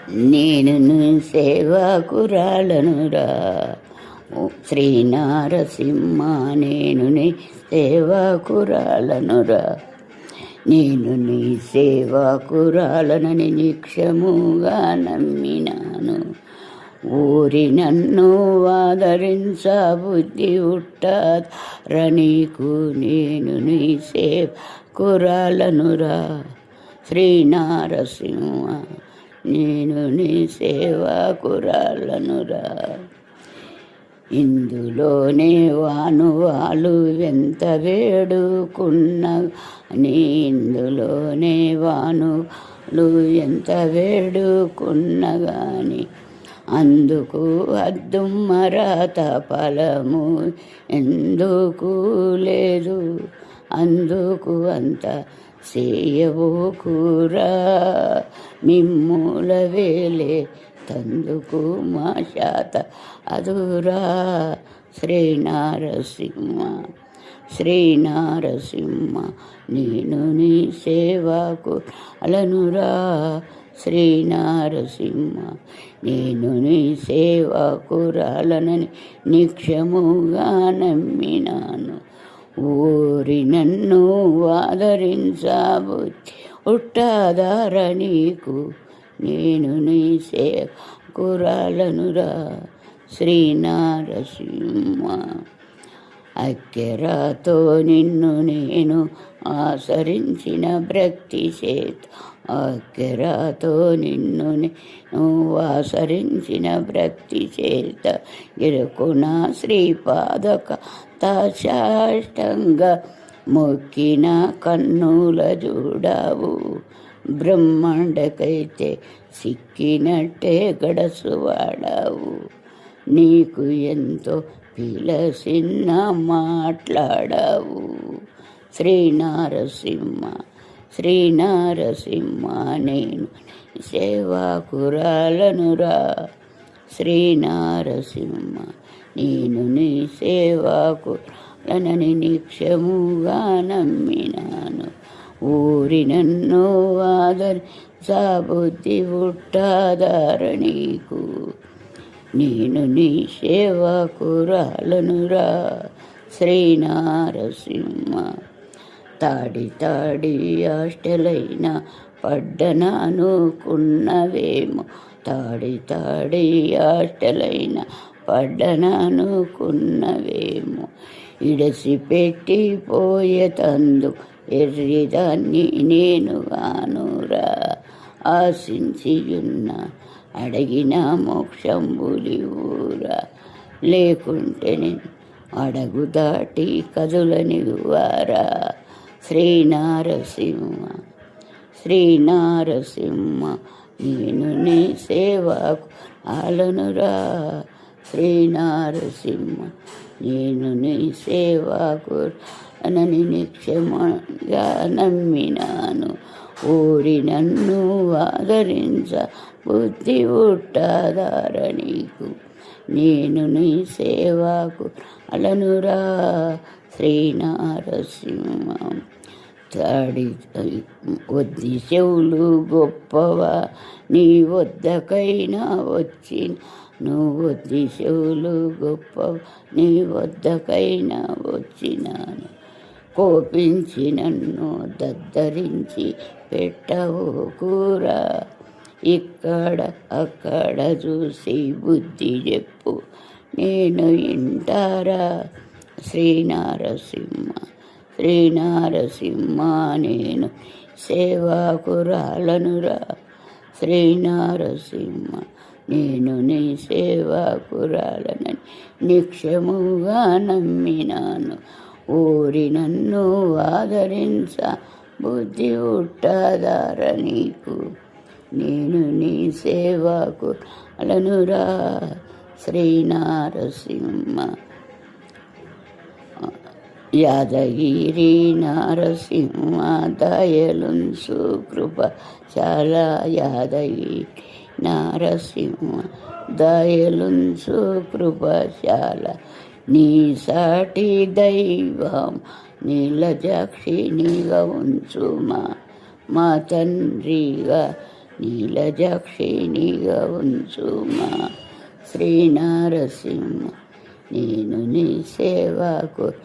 నేను నీ సేవకురాలనురా శ్రీనారసింహ, నేను నీ సేవకురాలనురా. నేను నీ సేవకురాలనని నిక్షముగా నమ్మినాను. ఊరి నన్ను ఆదరించ బుద్ధి ఉట్టార నీకు. నేను నీ సేవకురాలనురా శ్రీనారసింహ, నేను నీ సేవకురాలనురా. ఇందులోనే వాను ఎంత వేడుకున్నగాని, ఇందులోనే వాను ఎంత వేడుకున్నగాని, అందుకు అద్దుమరత ఫలము ఎందుకు లేదు. అందుకు అంత చేయబోకురా మిమ్ముల వేలే తందుకు మా శాత అదురా. శ్రీనారసింహ, శ్రీనారసింహ, నేను నీ సేవకురాలనురా శ్రీనారసింహ, నేను నీ సేవకురాలనని నిక్షముగా నమ్మినాను. ఊరి నన్ను ఆదరించబుద్ధి ఉట్టాదార నీకు. నేను నీ సేవకురాలనురా శ్రీనారసింహ. అక్కెరతో నిన్ను నేను ఆచరించిన భక్తి చేత, అక్కెరతో నిన్ను నేను ఆచరించిన భక్తి చేత, ఎరుకున శ్రీపాదక తాశాష్టంగా మొక్కిన కన్నుల చూడావు. బ్రహ్మాండకైతే సిక్కినట్టే గడసువాడావు. నీకు ఎంతో పిలసిన మాట్లాడావు. శ్రీనారసింహ, శ్రీనారసింహ, నేను సేవకురాలనురా శ్రీనారసింహ, నేను నీ సేవకురాలనని నిక్షముగా నమ్మినాను. ఊరి నన్ను ఆదరించబుద్ధి ఉట్టాదార నీకు. నేను నీ సేవకురాలనురా శ్రీనారసింహ. తాడి తాడి ఆష్టలైన పడ్డననుకున్నవేమో, తాడి తాడి ఆష్టలైన పడ్డననుకున్నవేమో, ఇడసిపెట్టిపోయే తందు ఎర్రిదాన్ని నేను గానురా. ఆశించియున్న అడిగిన మోక్షంబులివురా. లేకుంటే నేను అడగు దాటి కదులనివారా. శ్రీనారసింహ, శ్రీనారసింహ, నేను నీ సేవకురాలనురా శ్రీనారసింహ, నేను నీ సేవకురాలనని నిక్షముగా నమ్మినాను. ఊరి నన్ను ఆదరించ బుద్ధి ఉట్టాదార నీకు. నేను నీ సేవకురాలనురా శ్రీనారసింహ. తాడి వద్ది చెవులు గొప్పవా నీ వద్దకైనా వచ్చిన, నువ్వు వద్ది చెవులు గొప్పవా నీ వద్దకైనా వచ్చినాను. కోపించి నన్ను దద్దరించి పెట్టవు కూరా. ఇక్కడ అక్కడ చూసి బుద్ధి చెప్పు నేను ఇంటారా. శ్రీనారసింహ, శ్రీనారసింహ, నేను సేవకురాలనురా శ్రీనారసింహ, నేను నీ సేవకురాలనని నిక్షముగా నమ్మినాను. ఊరి నన్ను ఆదరించ బుద్ధి ఉట్టాదార నీకు. నేను నీ సేవకురాలనురా శ్రీనారసింహ. యాదగిరి నారసింహ దయలున్సు కృప చాలా. యాదగిరి నారసింహ దయలున్సు కృపశాల. నీ సాటి దైవం నీలజాక్షినిగా ఉంచుమా. మా తండ్రిగా నీలజాక్షినిగా ఉంచుమా శ్రీనారసింహ. నేను నీ సేవకులనురా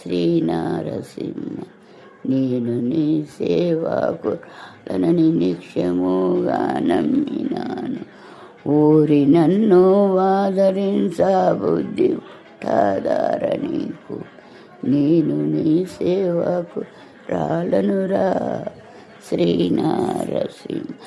శ్రీనారసింహ. నేను నీ సేవకులనని నిత్యముగా నమ్మినాను. ఊరి నన్ను ఆదరించబుద్ధి పుట్టాదార నీకు. నేను నీ సేవకు రాలనురా శ్రీనారసింహ.